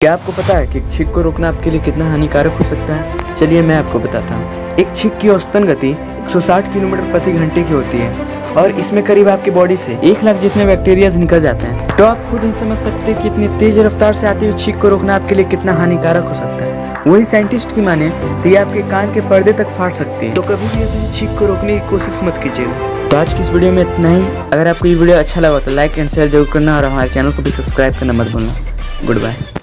क्या आपको पता है कि एक छींक को रोकना आपके लिए कितना हानिकारक हो सकता है? चलिए मैं आपको बताता हूँ। एक छींक की औसतन गति 160 किलोमीटर प्रति घंटे की होती है और इसमें करीब आपकी बॉडी से 1 लाख जितने बैक्टीरिया निकल जाते हैं। तो आप खुद ही समझ सकते हैं कि इतनी तेज रफ्तार से आती हुई छींक को रोकना आपके लिए कितना हानिकारक हो सकता है। वही साइंटिस्ट की माने तो ये आपके कान के पर्दे तक फाड़ सकती है। तो कभी भी अपनी छींक को रोकने की कोशिश मत कीजिएगा। तो आज की इस वीडियो में इतना ही। अगर आपको ये वीडियो अच्छा लगा तो लाइक एंड शेयर जरूर करना और हमारे चैनल को भी सब्सक्राइब करना मत भूलना। Good bye.